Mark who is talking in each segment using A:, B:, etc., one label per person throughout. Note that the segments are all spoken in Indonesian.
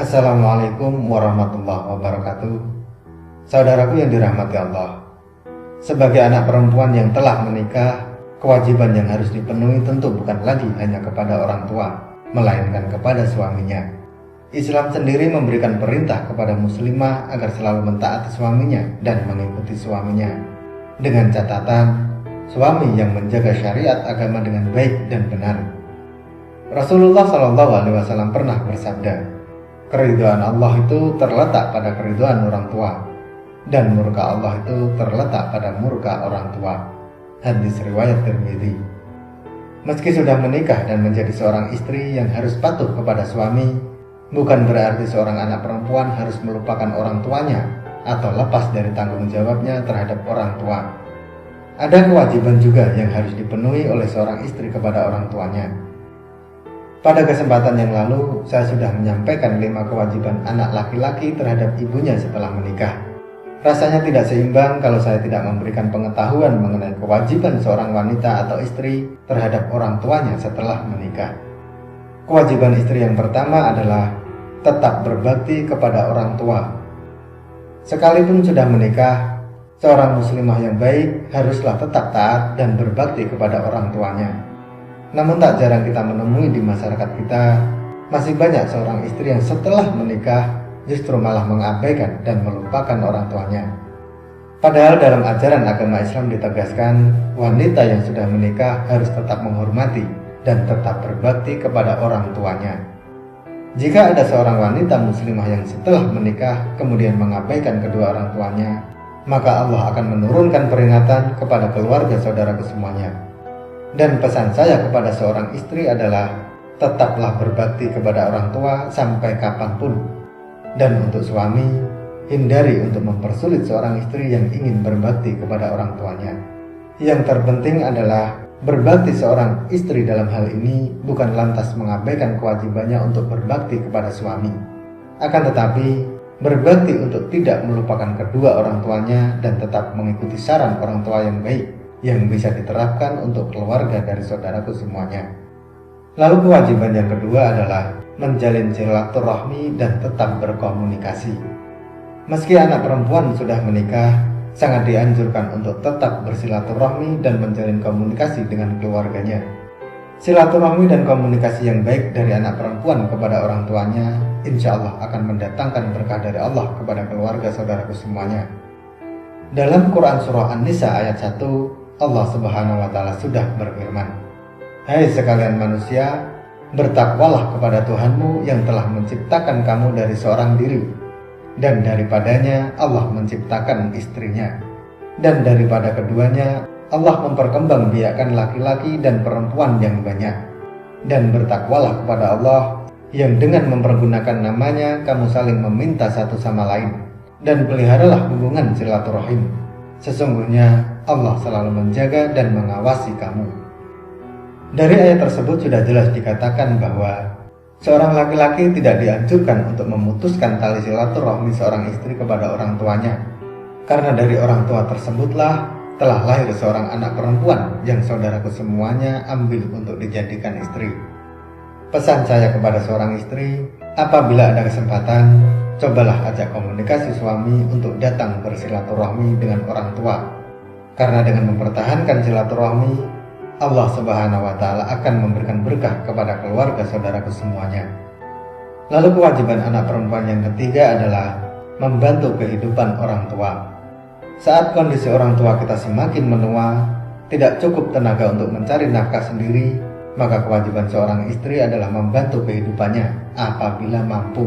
A: Assalamualaikum warahmatullahi wabarakatuh. Saudaraku yang dirahmati Allah, sebagai anak perempuan yang telah menikah, kewajiban yang harus dipenuhi tentu bukan lagi hanya kepada orang tua, melainkan kepada suaminya. Islam sendiri memberikan perintah kepada muslimah agar selalu mentaati suaminya dan mengikuti suaminya, dengan catatan suami yang menjaga syariat agama dengan baik dan benar. Rasulullah SAW pernah bersabda, keridhaan Allah itu terletak pada keridhaan orang tua, dan murka Allah itu terletak pada murka orang tua. Hadis riwayat Tirmidzi. Meski sudah menikah dan menjadi seorang istri yang harus patuh kepada suami, bukan berarti seorang anak perempuan harus melupakan orang tuanya atau lepas dari tanggung jawabnya terhadap orang tua. Ada kewajiban juga yang harus dipenuhi oleh seorang istri kepada orang tuanya. Pada kesempatan yang lalu, saya sudah menyampaikan 5 kewajiban anak laki-laki terhadap ibunya setelah menikah. Rasanya tidak seimbang kalau saya tidak memberikan pengetahuan mengenai kewajiban seorang wanita atau istri terhadap orang tuanya setelah menikah. Kewajiban istri yang pertama adalah tetap berbakti kepada orang tua. Sekalipun sudah menikah, seorang muslimah yang baik haruslah tetap taat dan berbakti kepada orang tuanya. Namun tak jarang kita menemui di masyarakat kita, masih banyak seorang istri yang setelah menikah justru malah mengabaikan dan melupakan orang tuanya. Padahal dalam ajaran agama Islam ditegaskan, wanita yang sudah menikah harus tetap menghormati dan tetap berbakti kepada orang tuanya. Jika ada seorang wanita muslimah yang setelah menikah kemudian mengabaikan kedua orang tuanya, maka Allah akan menurunkan peringatan kepada keluarga saudaraku semuanya. Dan pesan saya kepada seorang istri adalah tetaplah berbakti kepada orang tua sampai kapanpun. Dan untuk suami, hindari untuk mempersulit seorang istri yang ingin berbakti kepada orang tuanya. Yang terpenting adalah berbakti seorang istri dalam hal ini bukan lantas mengabaikan kewajibannya untuk berbakti kepada suami. Akan tetapi, berbakti untuk tidak melupakan kedua orang tuanya dan tetap mengikuti saran orang tua yang baik yang bisa diterapkan untuk keluarga dari saudaraku semuanya. Lalu kewajiban yang kedua adalah menjalin silaturahmi dan tetap berkomunikasi. Meski anak perempuan sudah menikah, sangat dianjurkan untuk tetap bersilaturahmi dan menjalin komunikasi dengan keluarganya. Silaturahmi dan komunikasi yang baik dari anak perempuan kepada orang tuanya, insya Allah akan mendatangkan berkah dari Allah kepada keluarga saudaraku semuanya. Dalam Quran Surah An-Nisa ayat 1, Allah Subhanahu wa Ta'ala sudah berfirman, hai sekalian manusia, bertakwalah kepada Tuhanmu yang telah menciptakan kamu dari seorang diri, dan daripadanya Allah menciptakan istrinya, dan daripada keduanya Allah memperkembangbiakkan laki-laki dan perempuan yang banyak. Dan bertakwalah kepada Allah yang dengan mempergunakan namanya kamu saling meminta satu sama lain, dan peliharalah hubungan silaturahim. Sesungguhnya Allah selalu menjaga dan mengawasi kamu. Dari ayat tersebut sudah jelas dikatakan bahwa seorang laki-laki tidak dianjurkan untuk memutuskan tali silaturahmi seorang istri kepada orang tuanya, karena dari orang tua tersebutlah telah lahir seorang anak perempuan yang saudaraku semuanya ambil untuk dijadikan istri. Pesan saya kepada seorang istri, apabila ada kesempatan, cobalah ajak komunikasi suami untuk datang bersilaturahmi dengan orang tua. Karena dengan mempertahankan silaturahmi, Allah Subhanahu wa Ta'ala akan memberikan berkah kepada keluarga saudaraku semuanya. Lalu kewajiban anak perempuan yang ketiga adalah membantu kehidupan orang tua. Saat kondisi orang tua kita semakin menua, tidak cukup tenaga untuk mencari nafkah sendiri, maka kewajiban seorang istri adalah membantu kehidupannya apabila mampu.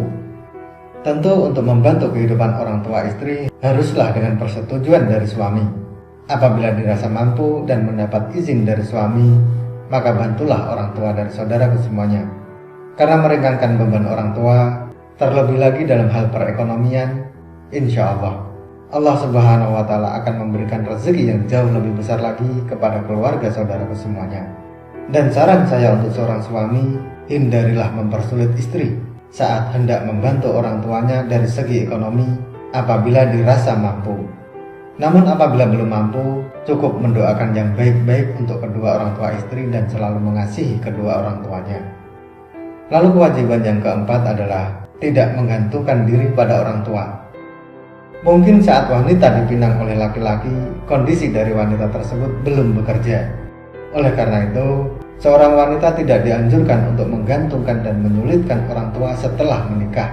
A: Tentu untuk membantu kehidupan orang tua istri haruslah dengan persetujuan dari suami. Apabila dirasa mampu dan mendapat izin dari suami, maka bantulah orang tua dari saudaraku semuanya. Karena meringankan beban orang tua, terlebih lagi dalam hal perekonomian, insya Allah Subhanahu wa Ta'ala akan memberikan rezeki yang jauh lebih besar lagi kepada keluarga saudaraku semuanya. Dan saran saya untuk seorang suami, hindarilah mempersulit istri saat hendak membantu orang tuanya dari segi ekonomi apabila dirasa mampu. Namun apabila belum mampu, cukup mendoakan yang baik-baik untuk kedua orang tua istri dan selalu mengasihi kedua orang tuanya. Lalu kewajiban yang keempat adalah tidak menggantungkan diri pada orang tua. Mungkin saat wanita dipinang oleh laki-laki, kondisi dari wanita tersebut belum bekerja. Oleh karena itu, seorang wanita tidak dianjurkan untuk menggantungkan dan menyulitkan orang tua setelah menikah.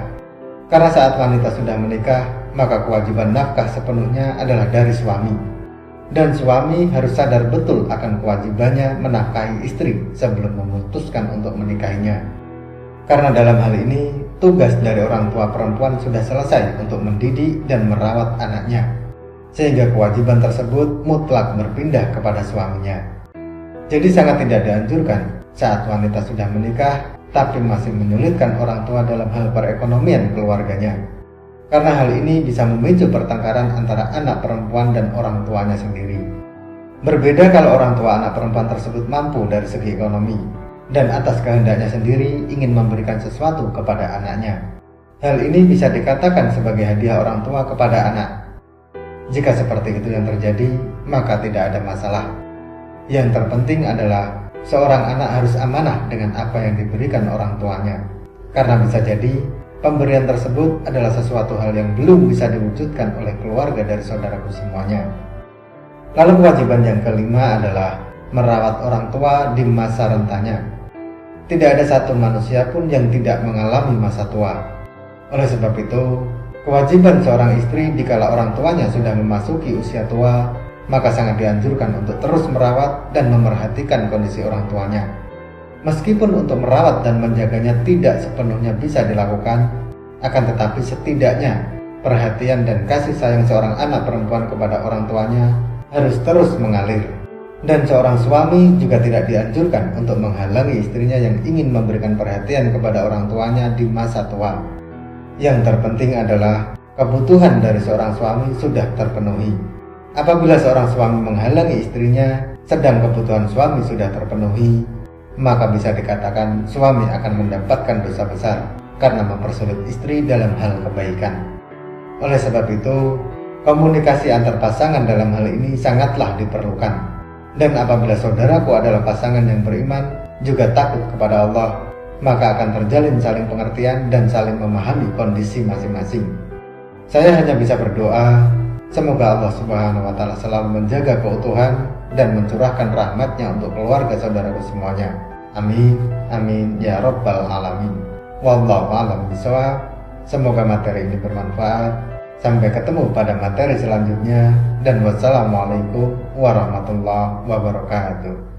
A: Karena saat wanita sudah menikah, maka kewajiban nafkah sepenuhnya adalah dari suami. Dan suami harus sadar betul akan kewajibannya menafkahi istri sebelum memutuskan untuk menikahinya. Karena dalam hal ini, tugas dari orang tua perempuan sudah selesai untuk mendidik dan merawat anaknya, sehingga kewajiban tersebut mutlak berpindah kepada suaminya. Jadi sangat tidak dianjurkan saat wanita sudah menikah tapi masih menyulitkan orang tua dalam hal perekonomian keluarganya. Karena hal ini bisa memicu pertengkaran antara anak perempuan dan orang tuanya sendiri. Berbeda kalau orang tua anak perempuan tersebut mampu dari segi ekonomi dan atas kehendaknya sendiri ingin memberikan sesuatu kepada anaknya. Hal ini bisa dikatakan sebagai hadiah orang tua kepada anak. Jika seperti itu yang terjadi, maka tidak ada masalah. Yang terpenting adalah seorang anak harus amanah dengan apa yang diberikan orang tuanya. Karena bisa jadi pemberian tersebut adalah sesuatu hal yang belum bisa diwujudkan oleh keluarga dari saudaraku semuanya. Lalu kewajiban yang kelima adalah merawat orang tua di masa rentanya. Tidak ada satu manusia pun yang tidak mengalami masa tua. Oleh sebab itu, kewajiban seorang istri dikala orang tuanya sudah memasuki usia tua, maka sangat dianjurkan untuk terus merawat dan memerhatikan kondisi orang tuanya. Meskipun untuk merawat dan menjaganya tidak sepenuhnya bisa dilakukan, akan tetapi setidaknya perhatian dan kasih sayang seorang anak perempuan kepada orang tuanya harus terus mengalir. Dan seorang suami juga tidak dianjurkan untuk menghalangi istrinya yang ingin memberikan perhatian kepada orang tuanya di masa tua. Yang terpenting adalah kebutuhan dari seorang suami sudah terpenuhi. Apabila seorang suami menghalangi istrinya sedang kebutuhan suami sudah terpenuhi, maka bisa dikatakan suami akan mendapatkan dosa besar karena mempersulit istri dalam hal kebaikan. Oleh sebab itu, komunikasi antar pasangan dalam hal ini sangatlah diperlukan. Dan apabila saudaraku adalah pasangan yang beriman, juga takut kepada Allah, maka akan terjalin saling pengertian dan saling memahami kondisi masing-masing. Saya hanya bisa berdoa, semoga Allah Subhanahu wa Ta'ala selalu menjaga keutuhan dan mencurahkan rahmatnya untuk keluarga saudaraku semuanya. Amin, amin, ya Rabbal Alamin. Wallahu a'lam bishawab. Semoga materi ini bermanfaat. Sampai ketemu pada materi selanjutnya. Dan wassalamualaikum warahmatullahi wabarakatuh.